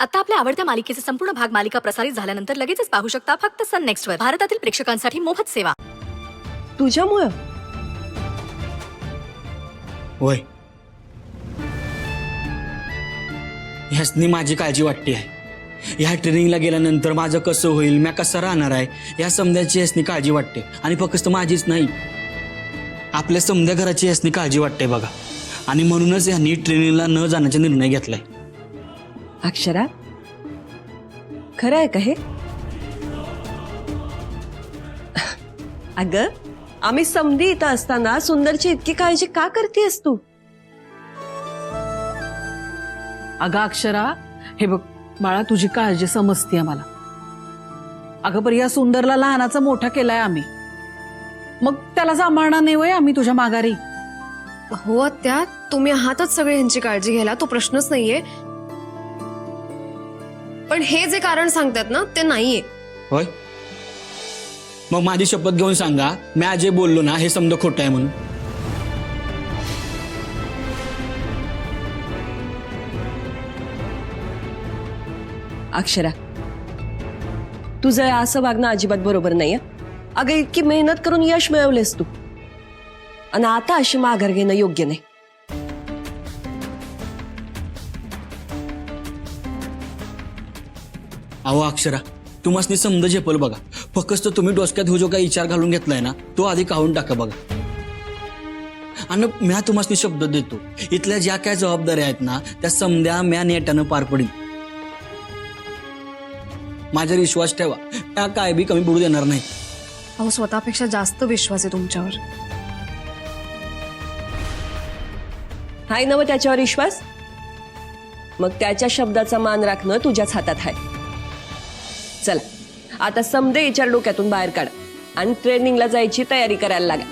आता आपल्या आवडत्या मालिकेचे संपूर्ण भाग मालिका प्रसारित झाल्यानंतर लगेचच पाहू शकता फक्त सन नेक्स्ट वर. भारतातील प्रेक्षकांसाठी मोफत सेवा. तुझ्यामुळं होय, ह्यासनी माझी काळजी वाटते आहे. ह्या ट्रेनिंगला गेल्यानंतर माझं कसं होईल, मी कसं राहणार आहे, या समद्याची ह्यासनी काळजी वाटते. आणि फक्त माझीच नाही, आपल्या समद्या घराची ह्यासनी काळजी वाटते बघा. आणि म्हणूनच ह्यांनी ट्रेनिंगला न जाण्याचा निर्णय घेतलाय. अक्षरा, खरं आहे का हे? अगं, आम्ही समधी इथं असताना सुंदरची इतकी काळजी का करतेस तू? अगं अक्षरा, हे बघ बाळा, तुझी काळजी समजतीये मला. अगं पर या सुंदरला लहानाचा मोठा केलाय आम्ही, मग त्याला सांभाळणार नाही वय आम्ही तुझ्या माघारी? हो आत्या, तुम्ही आहातच सगळे ह्यांची काळजी घ्यायला, तो प्रश्नच नाहीये. पण हे जे कारण सांगतात ना ते नाहीये. होय, मग माझी शपथ घेऊन सांगा, मी आज जे बोललो ना हे समजा खोटं आहे म्हणून. अक्षरा, तुझं असं वागणं अजिबात बरोबर नाहीये. अगं, इतकी मेहनत करून यश मिळवलेस तू, आणि आता अशी माघार घेणं योग्य नाही. अहो अक्षरा, तुम्हाला समजा झेपल बघा. फक्त तुम्ही डोसक्यात हो जो काही विचार घालून घेतलाय ना तो आधी काढून टाका बघा. आणि मी तुम्हाला शब्द देतो, इथल्या ज्या काय जबाबदाऱ्या आहेत ना त्या समध्या म्या नेटानं पार पडील. माझ्यावर विश्वास ठेवा, त्या काय बी कमी पडू देणार नाही. अहो, स्वतःपेक्षा जास्त विश्वास आहे तुमच्यावर. हाय ना मग त्याच्यावर विश्वास? मग त्याच्या शब्दाचा मान राखणं तुझ्याच हातात आहे. चला, आता समदे विचार डोक्यातून बाहेर काढ आणि ट्रेनिंगला जायची तयारी करायला लागा.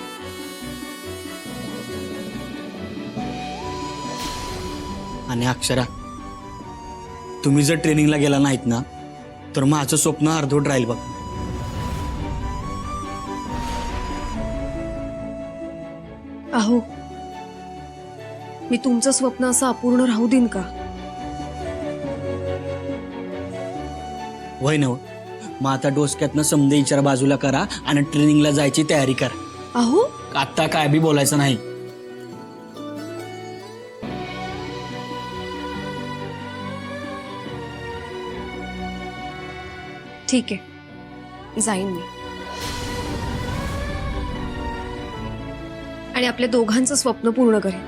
आणि अक्षरा, तुम्ही जर ट्रेनिंगला गेला नाहीत ना तर माझं स्वप्न अर्धवट राहील बघ. अहो, मी तुमचं स्वप्न असं अपूर्ण राहू देईन का? वय नव, मग आता डोसक्यातनं समजे विचार बाजूला करा आणि ट्रेनिंगला जायची तयारी करा. अहो, आता काय बी बोलायचं नाही. ठीक आहे, जाईन मी. आणि आपल्या दोघांचं स्वप्न पूर्ण करेन.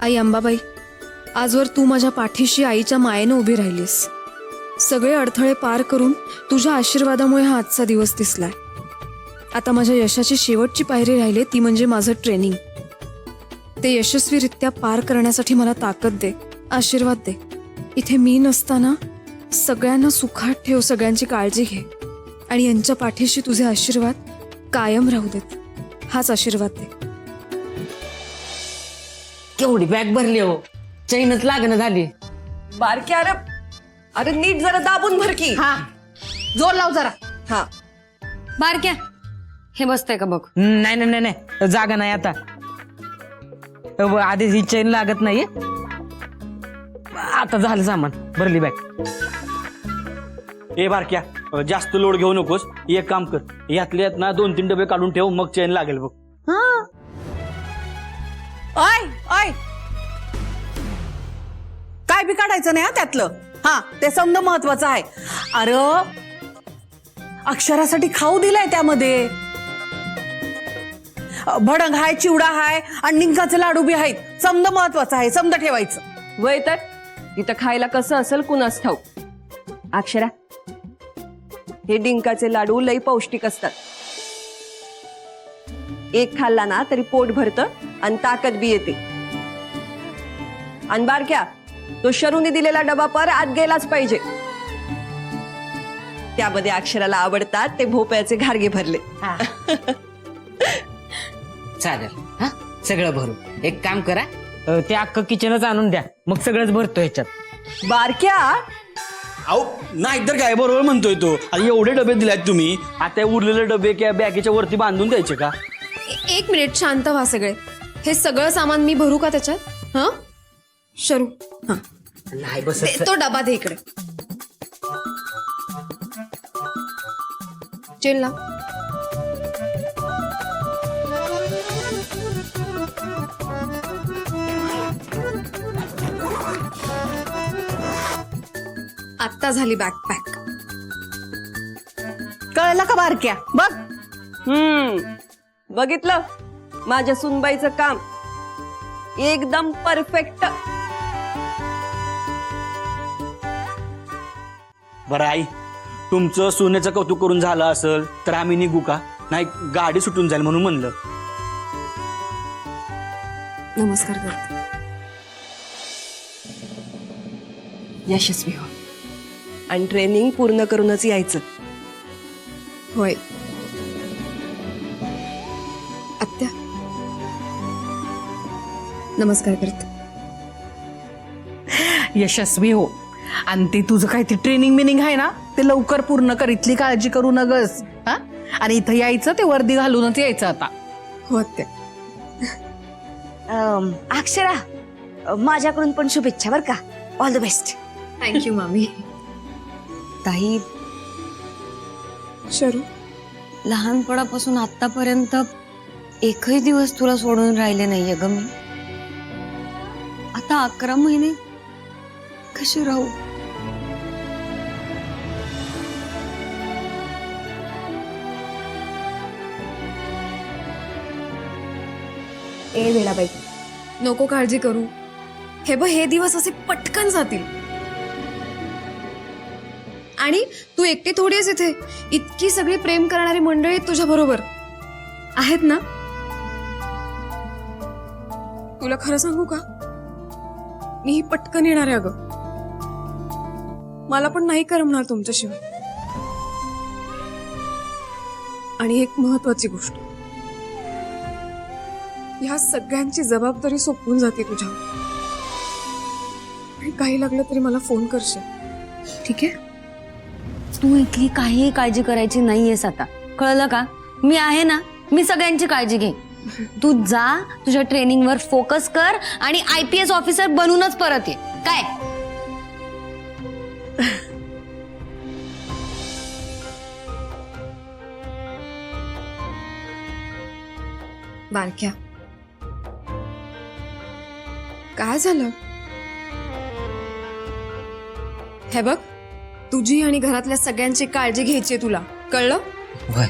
आई अंबाबाई, आजवर तू माझ्या पाठीशी आईच्या मायेनं उभी राहिलीस. सगळे अडथळे पार करून तुझ्या आशीर्वादामुळे हा आजचा दिवस दिसलाय. आता माझ्या यशाची शेवटची पायरी राहिली, ती म्हणजे माझं ट्रेनिंग. ते यशस्वीरित्या पार करण्यासाठी मला ताकद दे, आशीर्वाद दे. इथे मी नसताना सगळ्यांना सुखात ठेव, सगळ्यांची काळजी घे आणि यांच्या पाठीशी तुझे आशीर्वाद कायम राहू देत. हाच आशीर्वाद दे. केवढी बॅग भरली हो, चैनच लागणं झाली. बारकी, अरे अरे नीट जरा दाबून भर की. हा, जोर लाव जरा. हा, बारक्या, हे बसतंय का बघ. नाही नाही नाही, जागा नाही आता. आधी ही चैन लागत नाही. आता झालं सामान, भरली बॅग. ए बारक्या, जास्त लोड घेऊ नकोस. एक काम कर, यातल्या यात ना 2-3 डबे काढून ठेव, मग चेन लागेल बघ. ओय ओय, काय बी काढायचं नाही हा त्यातलं. हा, ते समज महत्वाचं आहे. अरे अक्षरासाठी खाऊ दिलाय त्यामध्ये. भडंग हाय, चिवडा हाय आणि निंकाचे लाडू बी आहेत. समज महत्वाचं आहे, समज ठेवायचं. वय तर इथं खायला कसं असेल कुणास ठाऊक. अक्षरा, हे डिंकाचे लाडू लई पौष्टिक असतात. एक खाल्ला ना तरी पोट भरतं आणि ताकद बी येते. आणि बारक्या, तो शरूने दिलेला डबा पर आत गेलाच पाहिजे. त्यामध्ये अक्षराला आवडतात ते भोपळ्याचे घारगे भरले. चालेल. हा, सगळं भरू. एक काम करा, ते अख्खं किचनच आणून द्या, मग सगळंच भरतो ह्याच्यात. बारक्या, अहो नाहीतर काय, बरोबर म्हणतोय तो. आता एवढे डबे दिलेत तुम्ही, आता उरलेले डबे क्या बॅगेच्या वरती बांधून द्यायचे का? एक मिनिट शांत व्हा सगळे. हे सगळं सामान मी भरू का त्याच्यात? हा शरू, हा नाही बस तो डबा दे इकडे. जेल लाव. आत्ता झाली बॅकपॅक. कळलं का बारक्या? बघ बघितलं माझ्या सुनबाईचं काम एकदम परफेक्ट. बरं आई, तुमचं सोन्याचं कौतुक करून झालं असेल तर आम्ही निघू का? नाही गाडी सुटून जाईल म्हणून म्हणलं. नमस्कार करते. यशस्वी हो आणि ट्रेनिंग पूर्ण करूनच यायचं. होय आत्या, नमस्कार करते. यशस्वी हो. आणि ते तुझं काय ते ट्रेनिंग मिनिंग आहे ना, ते लवकर पूर्ण कर. इथली काळजी करू नगस. हा, आणि इथं यायचं ते वर्दी घालूनच यायचं आता. हो आत्या. अक्षरा, माझ्याकडून पण शुभेच्छा बर का. All the best. थँक्यू मामी. ताई, शरू, लहानपणापासून आतापर्यंत एकही दिवस तुला सोडून राहिले नाहीये ग मी. आता 11 महिने कशी राहू? ए वेळाबाई, नको काळजी करू. हे दिवस असे पटकन जातील. आणि तू एकटी थोडी आहेस इथे. इतकी सगळी प्रेम करणारी मंडळी तुझ्या बरोबर आहेत ना. तुला खरं सांगू का, मी ही पटकन येणार आहे अगं. मला पण नाही करमणार तुमच्याशिवाय. आणि एक महत्वाची गोष्ट, ह्या सगळ्यांची जबाबदारी सोपवून जाते तुझ्यावर. आणि काही लागलं तरी मला फोन करशील, ठीक आहे? तू इथली काही काळजी करायची नाहीयेस आता, कळलं का? मी आहे ना, मी सगळ्यांची काळजी घे. तू जा, तुझ्या ट्रेनिंगवर फोकस कर आणि IPS ऑफिसर बनूनच परत ये. काय? बारक्या, काय झालं? हे बघ, तुझी आणि घरातल्या सगळ्यांची काळजी घ्यायची तुला, कळलं? होय.